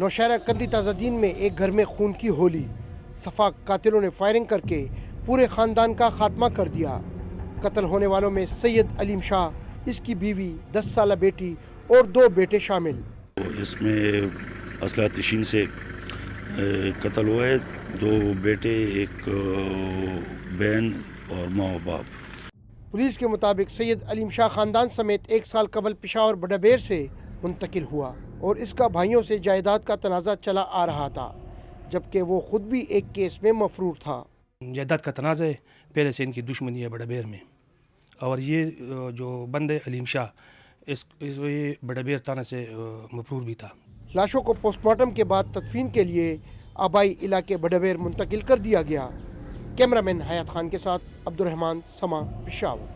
نوشہرہ کندی تازہ دین میں ایک گھر میں خون کی ہولی، صفاق قاتلوں نے فائرنگ کر کے پورے خاندان کا خاتمہ کر دیا۔ قتل ہونے والوں میں سید علیم شاہ، اس کی بیوی، 10 سالہ بیٹی اور 2 بیٹے شامل۔ اس میں اسلحہ تشین سے قتل ہوا ہے، 2 بیٹے، ایک بہن اور ماں و باپ۔ پولیس کے مطابق سید علیم شاہ خاندان سمیت 1 سال قبل پشاور بڑابیر سے منتقل ہوا اور اس کا بھائیوں سے جائیداد کا تنازع چلا آ رہا تھا، جبکہ وہ خود بھی ایک کیس میں مفرور تھا۔ جائیداد کا تنازع ہے، پہلے سے ان کی دشمنی ہے بڑابیر میں، اور یہ جو بند ہے علیم شاہ اس بڑابیر تھانے سے مفرور بھی تھا۔ لاشوں کو پوسٹ مارٹم کے بعد تدفین کے لیے آبائی علاقے بڑابیر منتقل کر دیا گیا۔ کیمرہ مین حیات خان کے ساتھ عبدالرحمان، سما، پشاور۔